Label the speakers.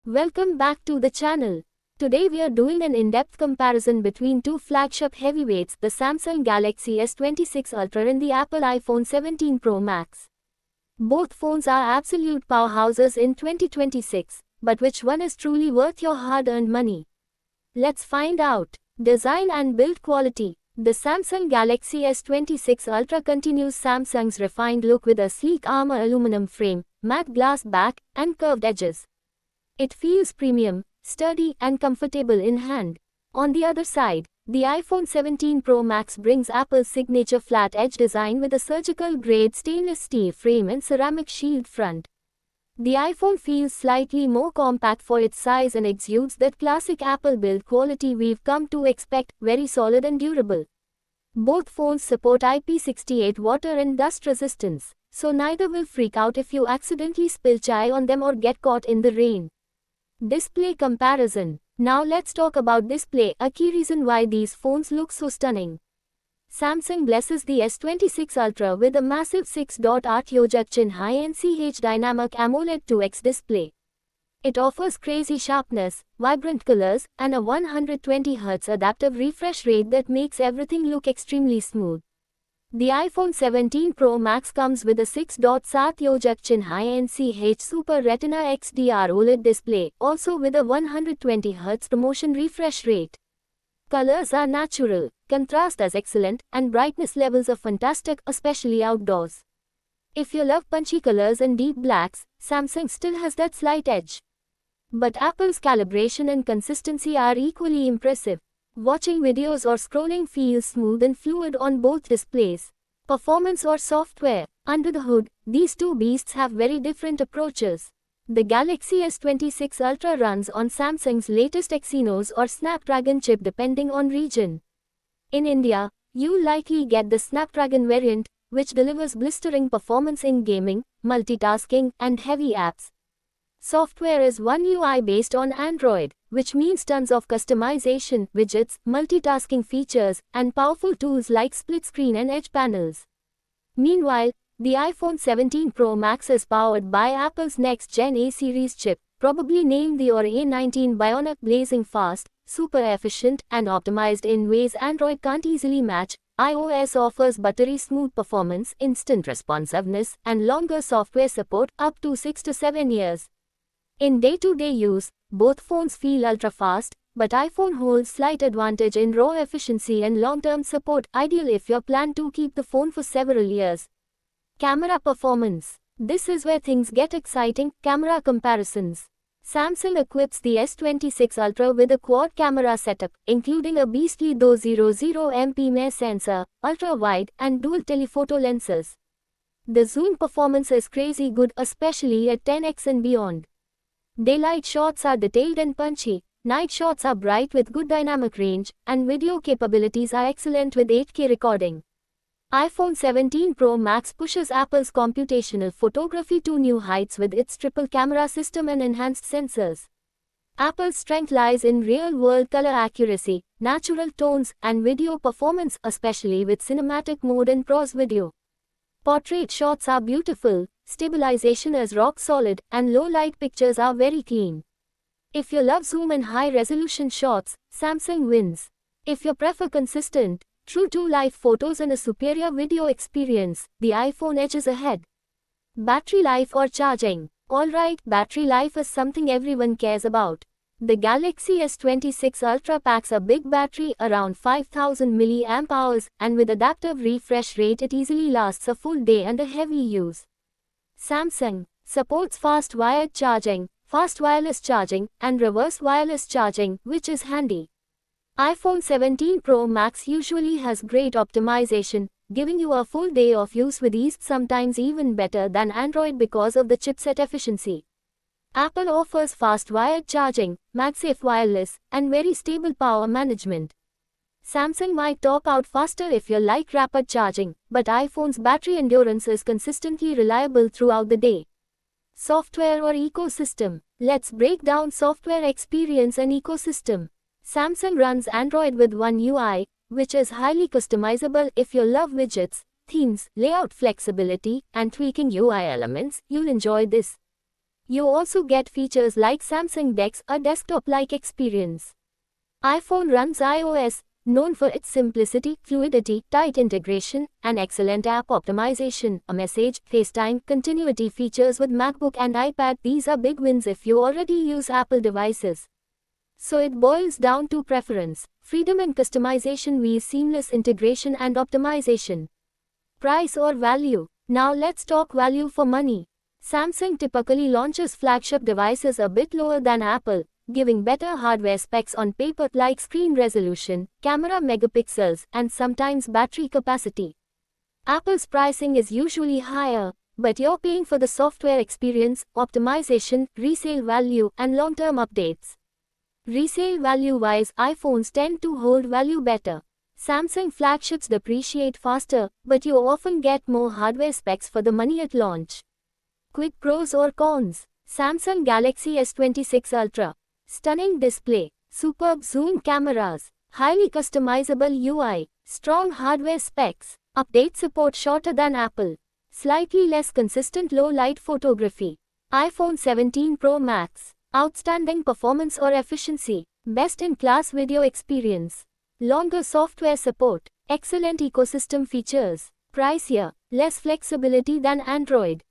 Speaker 1: Welcome back to the channel. Today we are doing an in-depth comparison between two flagship heavyweights, the Samsung Galaxy S26 Ultra and the Apple iPhone 17 Pro Max. Both phones are absolute powerhouses in 2026, but which one is truly worth your hard-earned money? Let's find out. Design and build quality. The Samsung Galaxy S26 Ultra continues Samsung's refined look with a sleek armor aluminum frame, matte glass back, and curved edges. It feels premium, sturdy, and comfortable in hand. On the other side, the iPhone 17 Pro Max brings Apple's signature flat-edge design with a surgical-grade stainless steel frame and ceramic shield front. The iPhone feels slightly more compact for its size and exudes that classic Apple build quality we've come to expect, very solid and durable. Both phones support IP68 water and dust resistance, so neither will freak out if you accidentally spill chai on them or get caught in the rain. Display comparison. Now let's talk about display, a key reason why these phones look so stunning. Samsung blesses the S26 Ultra with a massive 6.8 Yojakchin high-NCH dynamic AMOLED 2X display. It offers crazy sharpness, vibrant colors, and a 120Hz adaptive refresh rate that makes everything look extremely smooth. The iPhone 17 Pro Max comes with a 6.7 Yojakchin high-NCH Super Retina XDR OLED display, also with a 120Hz promotion refresh rate. Colors are natural, contrast is excellent, and brightness levels are fantastic, especially outdoors. If you love punchy colors and deep blacks, Samsung still has that slight edge. But Apple's calibration and consistency are equally impressive. Watching videos or scrolling feels smooth and fluid on both displays. Performance or software. Under the hood, these two beasts have very different approaches. The Galaxy S26 Ultra runs on Samsung's latest Exynos or Snapdragon chip depending on region. In India, you'll likely get the Snapdragon variant, which delivers blistering performance in gaming, multitasking, and heavy apps. Software is One UI based on Android, which means tons of customization, widgets, multitasking features, and powerful tools like split screen and edge panels. Meanwhile, the iPhone 17 Pro Max is powered by Apple's next-gen A-series chip, probably named the A19 Bionic, blazing fast, super efficient, and optimized in ways Android can't easily match. iOS offers buttery smooth performance, instant responsiveness, and longer software support, up to 6 to 7 years. In day-to-day use, both phones feel ultra-fast, but iPhone holds slight advantage in raw efficiency and long-term support, ideal if you plan to keep the phone for several years. Camera performance. This is where things get exciting. Camera comparisons. Samsung equips the S26 Ultra with a quad camera setup, including a beastly 200MP ME sensor, ultra-wide, and dual telephoto lenses. The zoom performance is crazy good, especially at 10x and beyond. Daylight shots are detailed and punchy, night shots are bright with good dynamic range, and video capabilities are excellent with 8K recording. iPhone 17 Pro Max pushes Apple's computational photography to new heights with its triple camera system and enhanced sensors. Apple's strength lies in real-world color accuracy, natural tones, and video performance, especially with cinematic mode and pros video. Portrait shots are beautiful, stabilization is rock solid, and low-light pictures are very clean. If you love zoom and high-resolution shots, Samsung wins. If you prefer consistent, true-to-life photos and a superior video experience, the iPhone edges ahead. Battery life or charging. Alright, battery life is something everyone cares about. The Galaxy S26 Ultra packs a big battery, around 5000 mAh, and with adaptive refresh rate it easily lasts a full day under heavy use. Samsung supports fast wired charging, fast wireless charging, and reverse wireless charging, which is handy. iPhone 17 Pro Max usually has great optimization, giving you a full day of use with ease, sometimes even better than Android because of the chipset efficiency. Apple offers fast wired charging, MagSafe wireless, and very stable power management. Samsung might top out faster if you like rapid charging, but iPhone's battery endurance is consistently reliable throughout the day. Software or ecosystem. Let's break down software experience and ecosystem. Samsung runs Android with One UI, which is highly customizable. If you love widgets, themes, layout flexibility, and tweaking UI elements, you'll enjoy this. You also get features like Samsung DeX, a desktop-like experience. iPhone runs iOS, known for its simplicity, fluidity, tight integration, and excellent app optimization. A message, FaceTime, continuity features with MacBook and iPad. These are big wins if you already use Apple devices. So it boils down to preference, freedom and customization via seamless integration and optimization. Price or value? Now let's talk value for money. Samsung typically launches flagship devices a bit lower than Apple, giving better hardware specs on paper like screen resolution, camera megapixels, and sometimes battery capacity. Apple's pricing is usually higher, but you're paying for the software experience, optimization, resale value, and long-term updates. Resale value-wise, iPhones tend to hold value better. Samsung flagships depreciate faster, but you often get more hardware specs for the money at launch. Quick pros or cons. Samsung Galaxy S26 Ultra. Stunning display, superb zoom cameras, highly customizable UI, strong hardware specs, update support shorter than Apple, slightly less consistent low light photography. iPhone 17 Pro Max, outstanding performance or efficiency, best-in-class video experience, longer software support, excellent ecosystem features, pricier, less flexibility than Android.